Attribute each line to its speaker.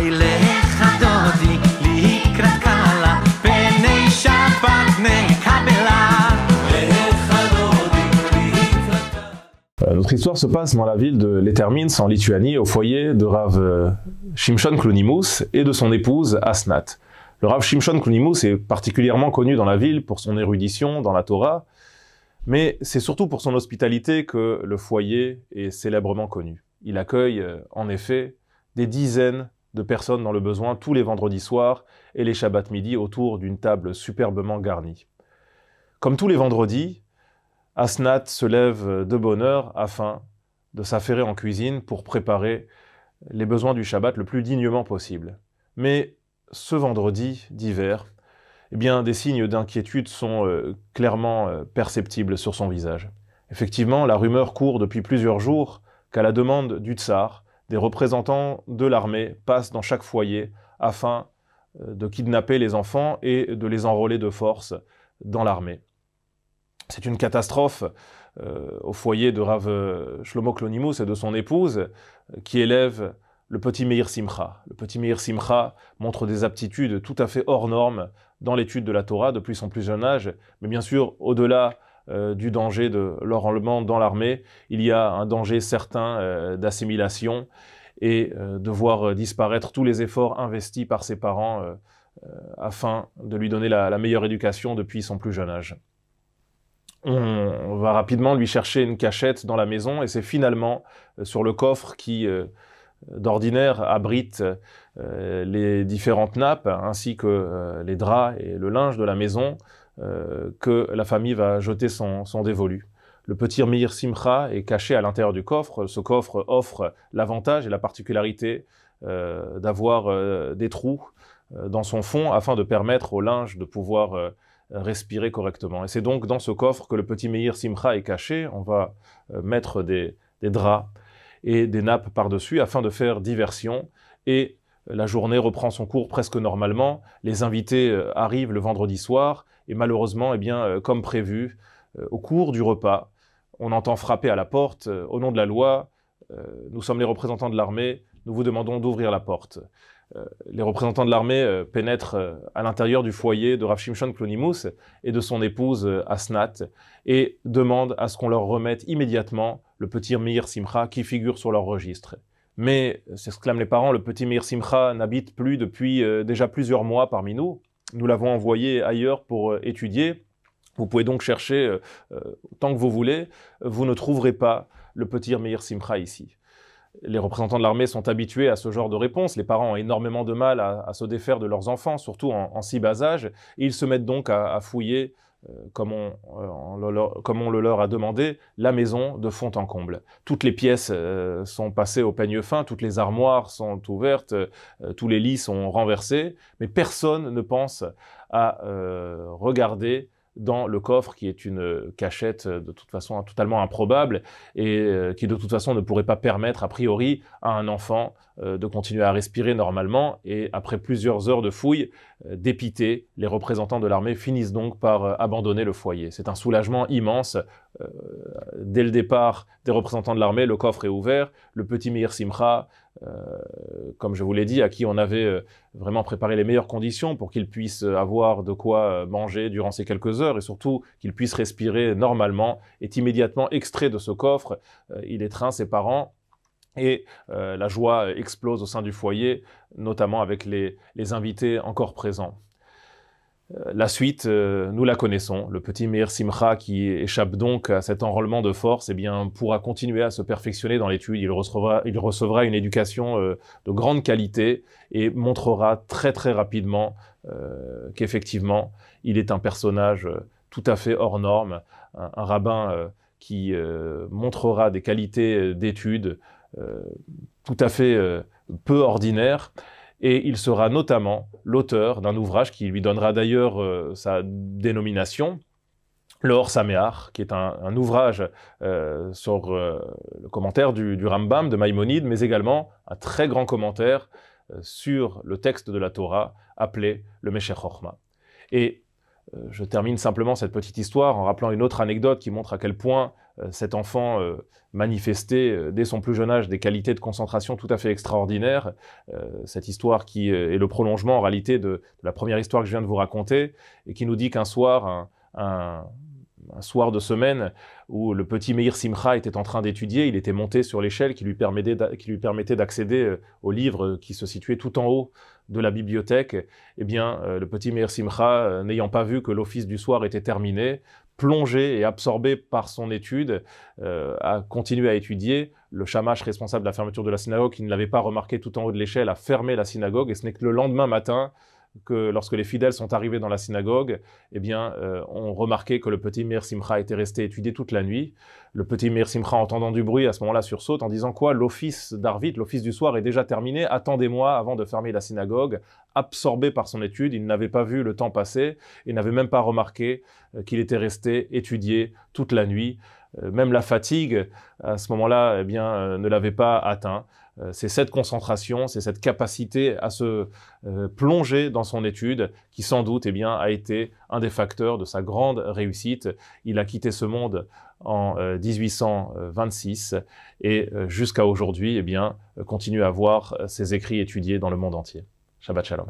Speaker 1: לך דודי לקראת קהלה פני שבת נקבלה לך דודי לקראת קהלה.
Speaker 2: Notre histoire se passe dans la ville de Leterminsk en Lituanie, au foyer de Rav Shimshon Klonimus et de son épouse Asnat. Le Rav Shimshon Klonimus est particulièrement connu dans la ville pour son érudition dans la Torah, mais c'est surtout pour son hospitalité que le foyer est célèbrement connu. Il accueille en effet des dizaines de personnes dans le besoin tous les vendredis soirs et les Shabbat midi autour d'une table superbement garnie. Comme tous les vendredis, Asnat se lève de bonne heure afin de s'affairer en cuisine pour préparer les besoins du Shabbat le plus dignement possible. Mais ce vendredi d'hiver, eh bien, des signes d'inquiétude sont clairement perceptibles sur son visage. Effectivement, la rumeur court depuis plusieurs jours qu'à la demande du tsar, des représentants de l'armée passent dans chaque foyer afin de kidnapper les enfants et de les enrôler de force dans l'armée. C'est une catastrophe au foyer de Rav Shlomo Klonimus et de son épouse qui élève le petit Meir Simcha. Le petit Meir Simcha montre des aptitudes tout à fait hors normes dans l'étude de la Torah depuis son plus jeune âge, mais bien sûr, au-delà du danger de leur enlèvement dans l'armée, il y a un danger certain d'assimilation et de voir disparaître tous les efforts investis par ses parents afin de lui donner la meilleure éducation depuis son plus jeune âge. On va rapidement lui chercher une cachette dans la maison et c'est finalement sur le coffre qui, d'ordinaire, abrite les différentes nappes ainsi que les draps et le linge de la maison que la famille va jeter son dévolu. Le petit Meir Simcha est caché à l'intérieur du coffre. Ce coffre offre l'avantage et la particularité d'avoir des trous dans son fond afin de permettre au linge de pouvoir respirer correctement. Et c'est donc dans ce coffre que le petit Meir Simcha est caché. On va mettre des draps et des nappes par-dessus afin de faire diversion. Et la journée reprend son cours presque normalement. Les invités arrivent le vendredi soir et malheureusement, eh bien, comme prévu, au cours du repas, on entend frapper à la porte. Au nom de la loi, nous sommes les représentants de l'armée, nous vous demandons d'ouvrir la porte. Les représentants de l'armée pénètrent à l'intérieur du foyer de Rav Shimshon Klonimus et de son épouse Asnat et demandent à ce qu'on leur remette immédiatement le petit Meir Simcha qui figure sur leur registre. Mais, s'exclament les parents, le petit Meir Simcha n'habite plus depuis déjà plusieurs mois parmi nous. Nous l'avons envoyé ailleurs pour étudier. Vous pouvez donc chercher tant que vous voulez. Vous ne trouverez pas le petit Meir Simcha ici. Les représentants de l'armée sont habitués à ce genre de réponse. Les parents ont énormément de mal à se défaire de leurs enfants, surtout en si bas âge. Et ils se mettent donc à fouiller, comme on le leur a demandé, la maison de fond en comble. Toutes les pièces sont passées au peigne fin, toutes les armoires sont ouvertes, tous les lits sont renversés, mais personne ne pense à regarder dans le coffre qui est une cachette de toute façon totalement improbable et qui de toute façon ne pourrait pas permettre a priori à un enfant de continuer à respirer normalement. Et après plusieurs heures de fouilles, dépités, les représentants de l'armée finissent donc par abandonner le foyer. C'est un soulagement immense. Dès le départ des représentants de l'armée, le coffre est ouvert, le petit Meir Simcha, comme je vous l'ai dit, à qui on avait vraiment préparé les meilleures conditions pour qu'il puisse avoir de quoi manger durant ces quelques heures et surtout qu'il puisse respirer normalement, est immédiatement extrait de ce coffre. Il étreint ses parents et la joie explose au sein du foyer, notamment avec les invités encore présents. La suite, nous la connaissons. Le petit Meir Simcha qui échappe donc à cet enrôlement de force, eh bien, pourra continuer à se perfectionner dans l'étude. Il recevra une éducation de grande qualité et montrera très très rapidement qu'effectivement, il est un personnage tout à fait hors norme, un rabbin qui montrera des qualités d'étude tout à fait peu ordinaires. Et il sera notamment l'auteur d'un ouvrage qui lui donnera d'ailleurs sa dénomination, le Or Sameach, qui est un ouvrage sur le commentaire du Rambam, de Maïmonide, mais également un très grand commentaire sur le texte de la Torah, appelé le Meshech Chochma. Et je termine simplement cette petite histoire en rappelant une autre anecdote qui montre à quel point cet enfant manifestait dès son plus jeune âge des qualités de concentration tout à fait extraordinaires. Cette histoire qui est le prolongement en réalité de la première histoire que je viens de vous raconter et qui nous dit qu'un soir, un soir de semaine où le petit Meir Simcha était en train d'étudier, il était monté sur l'échelle qui lui permettait d'accéder aux livres qui se situaient tout en haut de la bibliothèque. Eh bien, le petit Meir Simcha, n'ayant pas vu que l'office du soir était terminé, plongé et absorbé par son étude, a continué à étudier. Le shamash responsable de la fermeture de la synagogue, qui ne l'avait pas remarqué tout en haut de l'échelle, a fermé la synagogue, et ce n'est que le lendemain matin que lorsque les fidèles sont arrivés dans la synagogue, eh bien, on remarquait que le petit Meir Simcha était resté étudier toute la nuit. Le petit Meir Simcha, entendant du bruit, à ce moment-là sursaute en disant quoi? L'office d'Arvit, l'office du soir est déjà terminé, attendez-moi avant de fermer la synagogue. Absorbé par son étude, il n'avait pas vu le temps passer et n'avait même pas remarqué qu'il était resté étudier toute la nuit. Même la fatigue, à ce moment-là, eh bien, ne l'avait pas atteint. C'est cette concentration, c'est cette capacité à se plonger dans son étude qui, sans doute, eh bien, a été un des facteurs de sa grande réussite. Il a quitté ce monde en 1826 et jusqu'à aujourd'hui, eh bien, continue à voir ses écrits étudiés dans le monde entier. Shabbat Shalom.